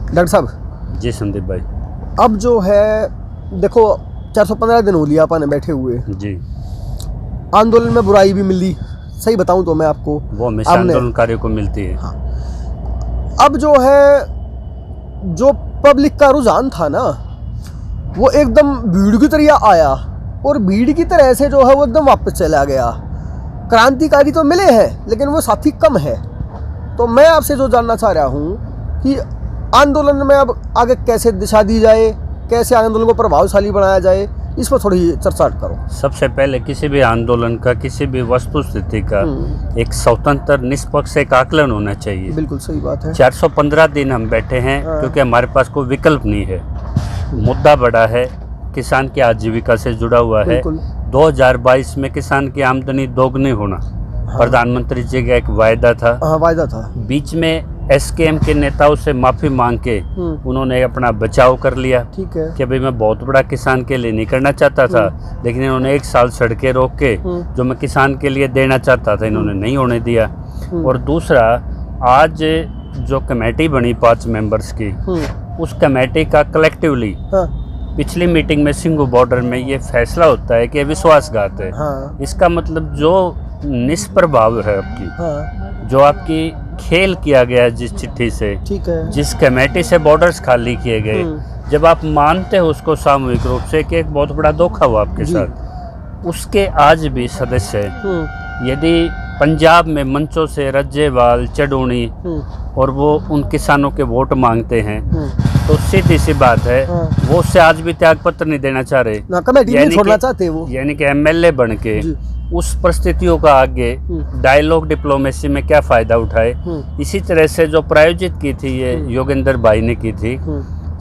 Doctor साहब जी संदीप भाई। अब जो है देखो 415 दिन हो लिया अपन बैठे हुए जी। आंदोलन में बुराई भी मिली, सही बताऊं तो मैं आपको, वो हमेशा आंदोलनकारियों को मिलती है। हाँ। अब जो है जो पब्लिक का रुझान था ना वो एकदम भीड़ की तरह आया और भीड़ की तरह से जो है वो एकदम वापस चला गया। क्रांतिकारी तो मिले हैं लेकिन वो साथी कम है। तो मैं आपसे जो जानना चाह रहा हूँ कि आंदोलन में अब आगे कैसे दिशा दी जाए, कैसे आंदोलन को प्रभावशाली बनाया जाए, इस पर थोड़ी चर्चा करो। सबसे पहले किसी भी आंदोलन का, किसी भी वस्तु स्थिति का एक स्वतंत्र निष्पक्ष एक आकलन होना चाहिए। बिल्कुल सही बात है। 415 दिन हम बैठे हैं क्योंकि हमारे पास कोई विकल्प नहीं है। मुद्दा बड़ा है, किसान की आजीविका से जुड़ा हुआ है। 2022 में किसान की आमदनी दोगुनी होना प्रधानमंत्री जी का एक वायदा था। वायदा था। बीच में एसकेएम के नेताओं से माफी मांग के उन्होंने अपना बचाव कर लिया। ठीक है कि भाई मैं बहुत बड़ा किसान के लिए नहीं करना चाहता था, लेकिन इन्होंने 1 साल सड़कें रोक के जो मैं किसान के लिए देना चाहता था इन्होंने नहीं होने दिया। और दूसरा, आज जो कमेटी बनी 5 मेंबर्स की, उस कमेटी का कलेक्टिवली पिछली मीटिंग में सिंघू बॉर्डर में ये फैसला होता है कि विश्वासघात है। इसका मतलब जो निष्प्रभाव है आपकी, जो आपकी खेल किया गया जिस चिट्ठी से, ठीक है, जिस कमेटी से बॉर्डर्स खाली किए गए, जब आप मानते हो उसको सामूहिक रूप से कि एक बहुत बड़ा धोखा हुआ आपके साथ, उसके आज भी सदस्य यदि पंजाब में मंचों से रज्जेवाल, चढ़ूनी और वो उन किसानों के वोट मांगते हैं, तो सीधी सी बात है वो उससे आज भी त्याग पत्र नहीं देना चाह रहे, यानी कि एमएलए बन के उस परिस्थितियों का आगे डायलॉग डिप्लोमेसी में क्या फायदा उठाए। इसी तरह से जो प्रायोजित की थी ये योगेंद्र भाई ने की थी,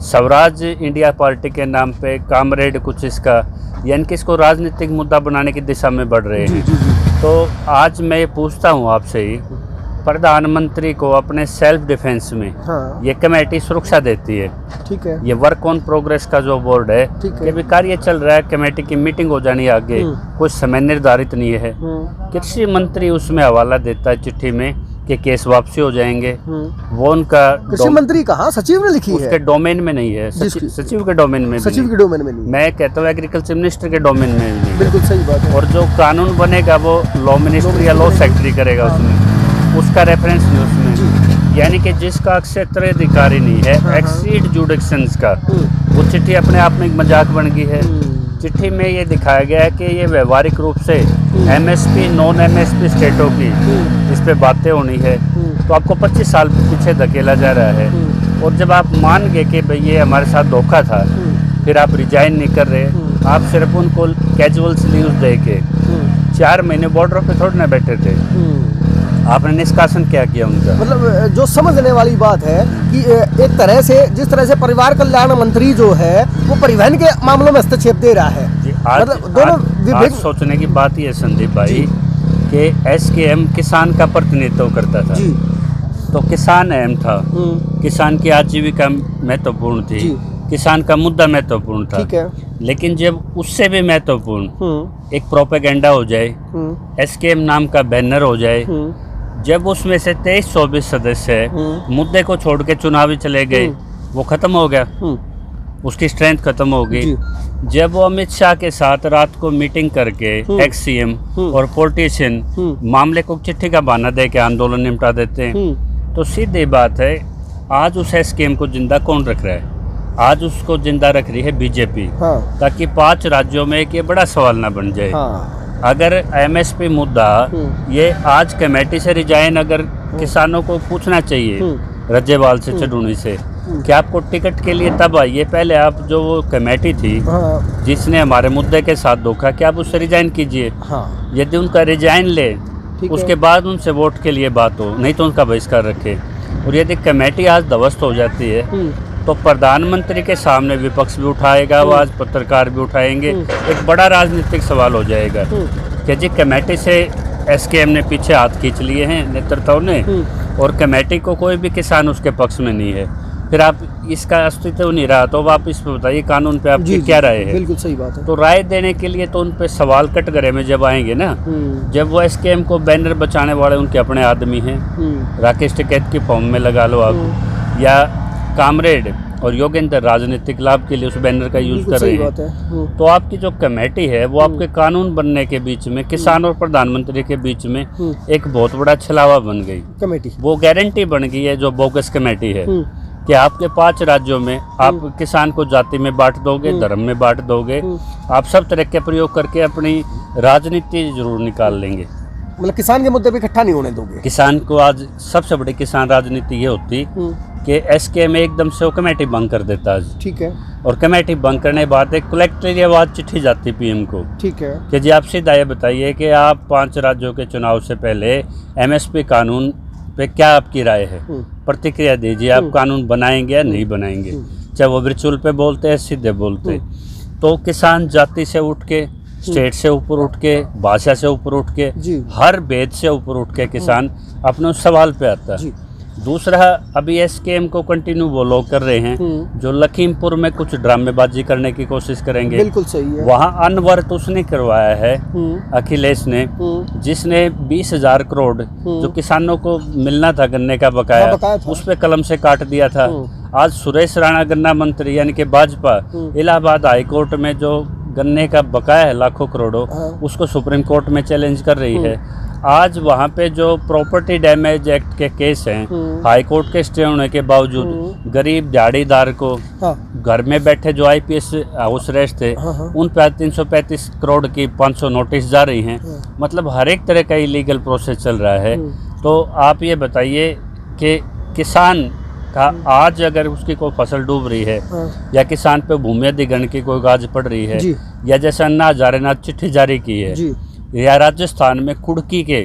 स्वराज इंडिया पार्टी के नाम पे कामरेड कुछ इसका, यानी कि इसको राजनीतिक मुद्दा बनाने की दिशा में बढ़ रहे हैं। तो आज मैं ये पूछता हूँ आपसे ही, प्रधानमंत्री को अपने सेल्फ डिफेंस में ये कमेटी सुरक्षा देती है, ठीक है, ये वर्क ऑन प्रोग्रेस का जो बोर्ड है, ये भी कार्य चल रहा है, कमेटी की मीटिंग हो जानी है आगे, कुछ समय निर्धारित नहीं है। कृषि मंत्री उसमें हवाला देता है चिट्ठी में कि केस वापसी हो जाएंगे। वो उनका कृषि मंत्री कहाँ, सचिव ने लिखी है, उसके डोमेन में नहीं है, सचिव के डोमेन में, सचिव के डोमेन में नहीं। मैं कहता हूँ एग्रीकल्चर मिनिस्टर के डोमेन में नहीं। बिल्कुल सही बात है। और जो कानून बनेगा वो लॉ मिनिस्टर या लॉ सेक्रेटरी करेगा, उसमें उसका रेफरेंस नहीं उसमें, यानी कि जिसका क्षेत्राधिकारी नहीं है, एक्सीड जुडिक्शंस का, वो चिट्ठी अपने आप में एक मजाक बन गई है। चिट्ठी में ये दिखाया गया है कि ये व्यवहारिक रूप से एमएसपी नॉन एमएसपी स्टेटों की इस पे बातें होनी है, तो आपको 25 साल पीछे धकेला जा रहा है। और जब आप मान गए कि भाई ये हमारे साथ धोखा था, फिर आप रिजाइन नहीं कर रहे, आप सिर्फ उनको कैजुअल लीव्स दे के 4 महीने बॉर्डर पे थोड़ी ना बैठे थे, आपने निष्कासन क्या किया उनका? मतलब जो समझने वाली बात है कि एक तरह से जिस तरह से परिवार कल्याण मंत्री जो है वो परिवहन के मामलों में हस्तक्षेप दे रहा है। मतलब दोनों आज सोचने की बात ही है संदीप भाई कि एसकेएम किसान का प्रतिनिधित्व करता था, तो किसान अहम था, किसान की आजीविका महत्वपूर्ण थी, किसान का मुद्दा महत्वपूर्ण था, ठीक है। लेकिन जब उससे भी महत्वपूर्ण एक प्रोपेगेंडा हो जाए, एसकेएम नाम का बैनर हो जाए, जब उसमें से 23-24 सदस्य मुद्दे को छोड़ के चुनावी चले गए, वो खत्म हो गया, उसकी स्ट्रेंथ खत्म हो गई। जब वो अमित शाह के साथ रात को मीटिंग करके एक्स सीएम और पॉलिटिशियन मामले को चिट्ठी का बहाना दे के आंदोलन निपटा देते हैं, तो सीधी बात है आज उस एसकेएम को जिंदा कौन रख रहा है? आज उसको जिंदा रख रही है बीजेपी, ताकि 5 राज्यों में एक ये बड़ा सवाल ना बन जाए। अगर एमएसपी मुद्दा ये आज कमेटी से रिजाइन अगर किसानों को पूछना चाहिए रज्जेवाल से, चढ़ूनी से, कि आपको टिकट के लिए तब आइए, पहले आप जो वो कमेटी थी जिसने हमारे मुद्दे के साथ धोखा किया, आप उससे रिजाइन कीजिए। यदि उनका रिजाइन ले उसके बाद उनसे वोट के लिए बात हो, नहीं तो उनका बहिष्कार रखे। और यदि कमेटी आज ध्वस्त हो जाती है तो प्रधानमंत्री के सामने विपक्ष भी उठाएगा, वो आज पत्रकार भी उठाएंगे, एक बड़ा राजनीतिक सवाल हो जाएगा कि जी कमेटी से एसकेएम ने पीछे हाथ खींच लिए हैं नेतृत्व ने, और कमेटी को कोई भी किसान उसके पक्ष में नहीं है, फिर आप इसका अस्तित्व नहीं रहा, तो आप इस पर बताइए कानून पे आपकी क्या राय है? बिल्कुल सही बात है। तो राय देने के लिए तो उन पे सवाल कटघरे में जब आएंगे ना, जब वो एसकेएम को बैनर बचाने वाले उनके अपने आदमी हैं, राकेश टिकैत की फॉर्म में लगा लो आप, या कामरेड और योगेंद्र राजनीतिक लाभ के लिए उस बैनर का यूज बिल्कुल कर रहे सही बात है। हैं, तो आपकी जो कमेटी है वो आपके कानून बनने के बीच में किसान और प्रधानमंत्री के बीच में एक बहुत बड़ा छलावा बन गई। कमेटी वो गारंटी बन गई है जो बोगस कमेटी है कि आपके 5 राज्यों में आप किसान को जाति में बांट दोगे, धर्म में बांट दोगे, आप सब तरह के प्रयोग करके अपनी राजनीति जरूर निकाल लेंगे। मतलब किसान के मुद्दे पे इकट्ठा नहीं होने दोगे। किसान को आज सबसे बड़ी किसान राजनीति ये होती कि एसकेएम एकदम से वो कमेटी भंग कर देता है। ठीक है। और कमेटी भंग करने के बाद एक कलेक्टर आवाज चिट्ठी जाती पीएम को। ठीक है। कि जी आप सीधा ये बताइए कि आप 5 राज्यों के चुनाव से पहले एमएसपी कानून पे क्या आपकी राय है, प्रतिक्रिया दीजिए, आप कानून बनाएंगे या नहीं बनाएंगे, चाहे वो वर्चुअल पे बोलते हैं सीधे बोलते। तो किसान जाति से उठ के, स्टेट से ऊपर उठ के, भाषा से ऊपर उठ के, हर भेद से ऊपर उठ के किसान अपने सवाल पे आता है। दूसरा, अभी एसकेएम को कंटिन्यू वो लोग कर रहे हैं जो लखीमपुर में कुछ ड्रामेबाजी करने की कोशिश करेंगे। बिल्कुल सही है। वहाँ अनवर्थ उसने करवाया है अखिलेश ने, जिसने 20,000 करोड़ जो किसानों को मिलना था गन्ने का बकाया उस पे कलम से काट दिया था। आज सुरेश राणा गन्ना मंत्री यानी कि भाजपा इलाहाबाद हाई कोर्ट में जो गन्ने का बकाया है लाखों करोड़ों, उसको सुप्रीम कोर्ट में चैलेंज कर रही है। आज वहाँ पे जो प्रॉपर्टी डैमेज एक्ट के केस हैं, हाई कोर्ट के स्टे होने के बावजूद गरीब दिहाड़ीदार को घर में बैठे जो आईपीएस हाउस रेस्ट थे उन पर 335 करोड़ की 500 नोटिस जा रही हैं। मतलब हर एक तरह का इलीगल प्रोसेस चल रहा है। तो आप ये बताइए कि किसान का आज अगर उसकी कोई फसल डूब रही है या किसान पे भूमि अधिग्रहण की कोई गाज पड़ रही है या जैसे अन्ना हजारे ने चिट्ठी जारी की है या राजस्थान में कुड़की के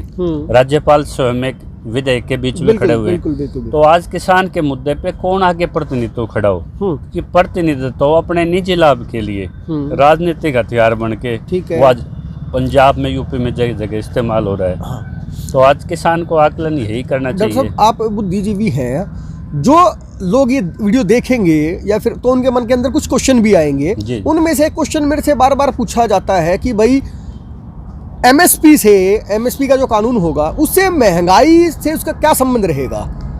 राज्यपाल स्वयं एक विधेयक के बीच में खड़े हुए, तो आज किसान के मुद्दे पे कौन आगे प्रतिनिधित्व खड़ा हो कि प्रतिनिधित्व अपने निजी लाभ के लिए राजनीतिक हथियार बन के वो आज पंजाब में यूपी में जगह जगह इस्तेमाल हो रहा है। तो आज किसान को आकलन यही करना चाहिए। आप बुद्धिजीवी हैं, जो लोग ये वीडियो देखेंगे या फिर तो उनके मन के अंदर कुछ क्वेश्चन भी आएंगे। उनमें से क्वेश्चन मेरे से बार बार पूछा जाता है कि भाई एमएसपी का जो कानून होगा उससे महंगाई से उसका क्या संबंध रहेगा,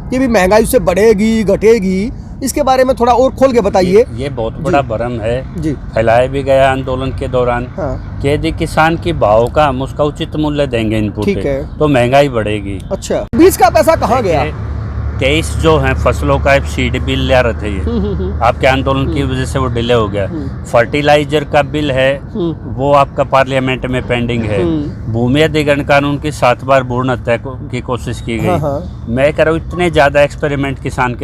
कि भी महंगाई उससे बढ़ेगी घटेगी, इसके बारे में थोड़ा और खोल के बताइए। ये बहुत बड़ा भ्रम है जी, फैलाया भी गया आंदोलन के दौरान कि यदि किसान की भाव का हम उसका उचित मूल्य देंगे इनपुट तो महंगाई बढ़ेगी। अच्छा, बीज का पैसा कहाँ गया? 23 जो है फसलों का सीड बिल ले रहे थे ये आपके आंदोलन की वजह से वो डिले हो गया। फर्टिलाइजर का बिल है वो आपका पार्लियामेंट में पेंडिंग है। भूमि अधिग्रहण कानून की 7 बार भ्रूण हत्या की कोशिश की गई। मैं कह रहा हूँ इतने ज्यादा एक्सपेरिमेंट किसान के